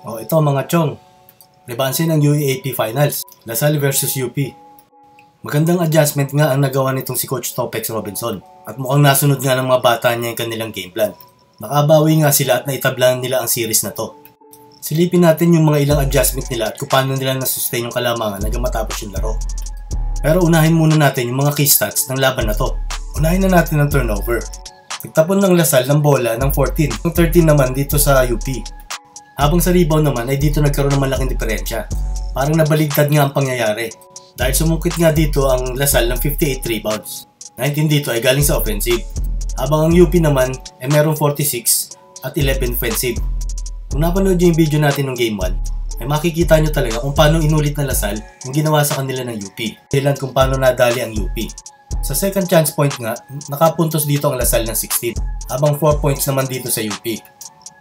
O ito mga chong, rebanse ng UAAP Finals, Lasal versus UP. Magandang adjustment nga ang nagawa nitong si Coach Topex Robinson at mukhang nasunod nga ng mga bata niya yung kanilang game plan. Nakabawi nga sila at naitablan nila ang series na to. Silipin natin yung mga ilang adjustment nila at kung paano nila nasustain yung kalamangan hanggang matapos yung laro. Pero unahin muna natin yung mga key stats ng laban na to. Unahin na natin ang turnover. Nagtapon ng Lasal ng bola ng 14, ng 13 naman dito sa UP. Habang sa rebound naman ay dito nagkaroon ng malaking diferensya. Parang nabaligtad nga ang pangyayari. Dahil sumungkit nga dito ang Lasal ng 58 rebounds. 19 dito ay galing sa offensive. Habang ang UP naman ay merong 46 at 11 offensive. Kung napanood nyo yung video natin ng Game 1, ay makikita nyo talaga kung paano inulit ng Lasal yung ginawa sa kanila ng UP. Kailan kung paano nadali ang UP. Sa second chance point nga, nakapuntos dito ang Lasal ng 16. Habang 4 points naman dito sa UP.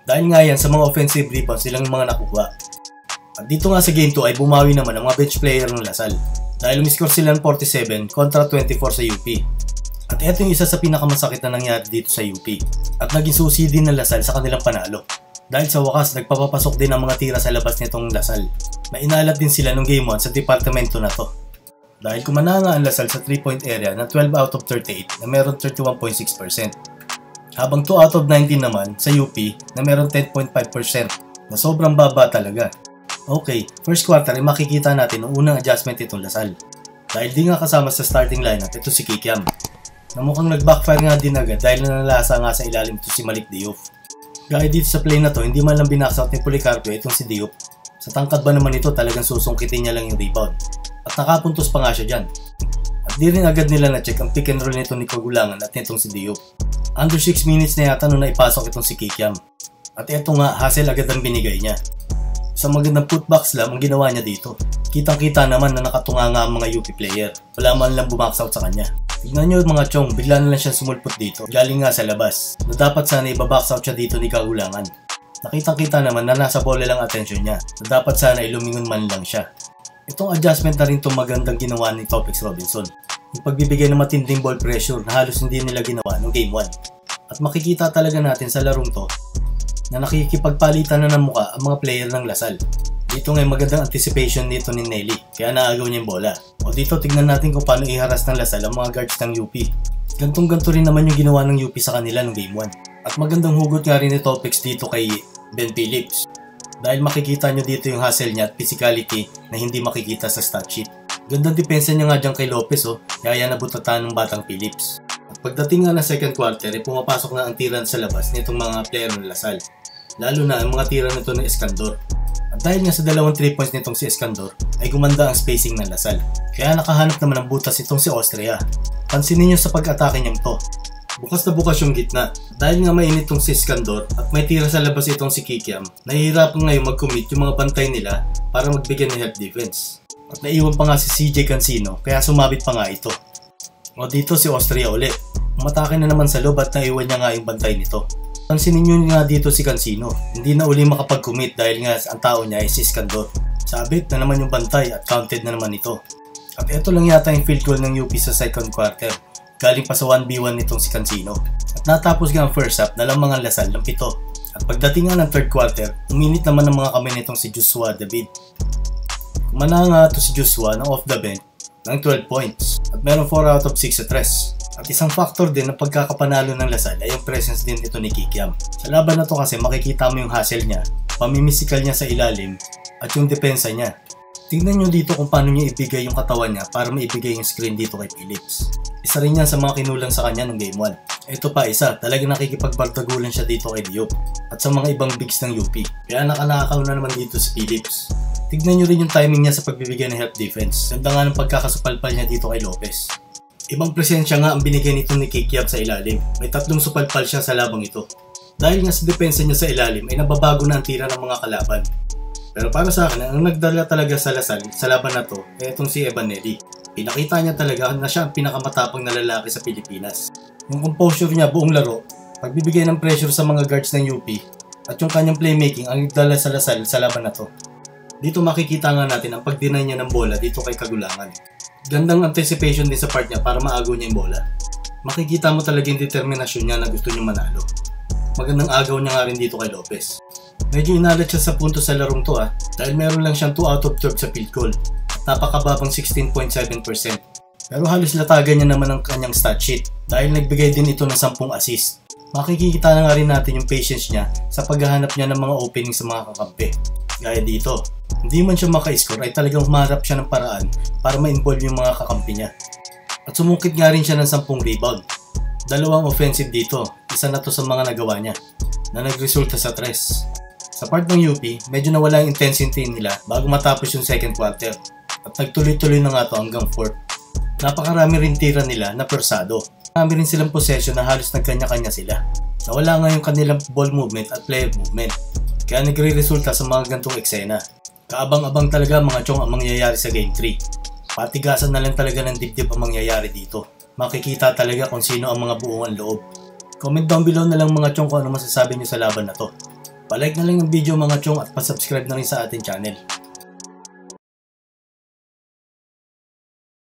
Dahil nga yan sa mga offensive rebounds silang mga nakuha. At dito nga sa Game 2 ay bumawi naman ang mga bench player ng Lasal. Dahil umiscore sila ng 47 kontra 24 sa UP. At ito yung isa sa pinakamasakit na nangyari dito sa UP. At naging susi din ng Lasal sa kanilang panalo. Dahil sa wakas, nagpapapasok din ang mga tira sa labas nitong Lasal. Nainalat din sila nung Game 1 sa departamento na to. Dahil kumananga ang Lasal sa 3-point area na 12 out of 38 na meron 31.6%. Habang 2 out of 19 naman sa UP na meron 10.5% na sobrang baba talaga. Okay, first quarter ay makikita natin ang unang adjustment itong Lasal. Dahil di nga kasama sa starting lineup ito si Kikiam. Na mukhang nag-backfire nga din agad dahil nanalasa nga sa ilalim ito si Malik Diop. Gaya dito sa play na to, hindi man lang binaksout ni Policarpio itong si Diop. Sa tangkad ba naman ito talagang susungkitin niya lang yung rebound. At nakapuntos pa nga siya dyan. At di rin agad nila na-check ang pick and roll nito ni Kagulangan at nitong si Diop. Under 6 minutes na yata nung naipasok itong si Kikiam. At eto nga, hustle agad ang binigay niya. Isang magandang putback slam ang ginawa niya dito. Kitang-kita naman na nakatunga nga ang mga UP player. Wala man lang bumax out sa kanya. Tignan nyo mga chong, bigla na lang siya sumulpot dito. Galing nga sa labas. Na dapat sana ibabox out siya dito ni Kagulangan. Nakitang-kita naman na nasa bola lang atensyon niya. Na dapat sana ilumingon man lang siya. Itong adjustment na rin itong magandang ginawa ni Topex Robinson. Yung pagbibigay ng matinding ball pressure na halos hindi nila ginawa noong Game 1. At makikita talaga natin sa larong to na nakikipagpalitan na ng muka ang mga player ng Lasal. Dito ngay magandang anticipation nito ni Nelly kaya naagaw niya yung bola. O dito tignan natin kung paano iharas ng Lasal ang mga guards ng UP. Gantong-ganto rin naman yung ginawa ng UP sa kanila noong Game 1. At magandang hugot nga rin ni Topex dito kay Ben Phillips. Dahil makikita nyo dito yung hustle niya at physicality na hindi makikita sa stat sheet. Gandang depensa niya nga dyan kay Lopez kaya nabutatan ng batang Phillips. At pagdating nga ng second quarter ay pumapasok na ang tira sa labas nitong mga player ng Lasal. Lalo na ang mga tira nito ng Escandor. At dahil nga sa dalawang 3 points nitong si Escandor ay gumanda ang spacing ng Lasal. Kaya nakahanap naman ng butas itong si Austria. Pansinin nyo sa pag-atake niyang to. Bukas na bukas yung gitna. Dahil nga mainit itong si Escandor at may tira sa labas itong si Kikiam, nahihirapan ngayon mag-commit yung mga bantay nila para magbigyan ng help defense. At naiwan pa nga si CJ Cancino kaya sumabit pa nga ito. O dito si Austria ulit. Umatake na naman sa loob at naiwan niya nga yung bantay nito. Pansinin nyo nga dito si Cancino. Hindi na uli makapag-commit dahil nga ang tao niya ay si Escandor. Sabit na naman yung bantay at counted na naman ito. At ito lang yata yung field goal ng UP sa second quarter. Galing pa sa 1v1 nitong si Cancino. At natapos nga ang first half na lamang ang Lasal ng 7. At pagdating nga ng third quarter, uminit naman ng mga kamay nitong si Joshua David. Kumana nga ito si Joshua ng off the bench ng 12 points at meron 4 out of 6 sa tres. At isang factor din ng pagkakapanalo ng Lasal ay yung presence din ito ni Kikiam. Sa laban na to kasi makikita mo yung hustle niya, pamimisikal niya sa ilalim at yung depensa niya. Tingnan nyo dito kung paano niya ibigay yung katawan niya para maibigay yung screen dito kay Phillips. Isa rin yan sa mga kinulang sa kanya ng Game 1. Ito pa isa, talagang nakikipagbardagulan siya dito kay Diop at sa mga ibang bigs ng UP. Kaya nakanakaw na naman dito si Phillips. Tignan nyo rin yung timing niya sa pagbibigay ng help defense. Ganda nga ng pagkakasupalpal niya dito kay Lopez. Ibang presensya nga ang binigay nito ni Kikiam sa ilalim. May 3 supalpal siya sa labang ito. Dahil nga sa depensa niya sa ilalim ay nababago na ang tira ng mga kalaban. Pero para sa akin, ang nagdala talaga sa Lasal sa laban na to ay itong si Evan Nelly. Pinakita niya talaga na siya ang pinakamatapang na lalaki sa Pilipinas. Yung composure niya buong laro, pagbibigay ng pressure sa mga guards ng UP, at yung kanyang playmaking ang nagdala sa Lasal sa laban na to. Dito makikita nga natin ang pag-deny niya ng bola dito kay Kagulangan. Gandang anticipation din sa part niya para maagaw niya yung bola. Makikita mo talaga yung determinasyon niya na gusto niya manalo. Magandang agaw niya nga rin dito kay Lopez. Medyo inalat siya sa punto sa larong to dahil meron lang siyang 2 out of 12 sa field goal at napakababang 16.7%. Pero halos latagan niya naman ang kanyang stat sheet dahil nagbigay din ito ng 10 assist. Makikita na nga rin natin yung patience niya sa paghahanap niya ng mga opening sa mga kakampi. Gaya dito, hindi man siya maka-score ay talagang humarap siya ng paraan para ma-involve yung mga kakampi niya. At sumungkit nga rin siya ng 10 rebound. 2 offensive dito, isa na to sa mga nagawa niya na nagresulta sa 3. Sa part ng UP, medyo nawala yung intensity nila bago matapos yung second quarter at nagtuloy-tuloy na nga to hanggang 4th. Napakarami rin tira nila na persado. Marami rin silang possession na halos nagkanya-kanya sila. Nawala nga yung kanilang ball movement at player movement. Kaya nagre-resulta sa mga gantong eksena. Kaabang-abang talaga mga chong ang mangyayari sa Game 3. Patigasan na lang talaga ng dibdib ang mangyayari dito. Makikita talaga kung sino ang mga buong loob. Comment down below na lang mga chong kung ano masasabi niyo sa laban na to. Palike na lang yung video mga chong at pasubscribe na rin sa ating channel.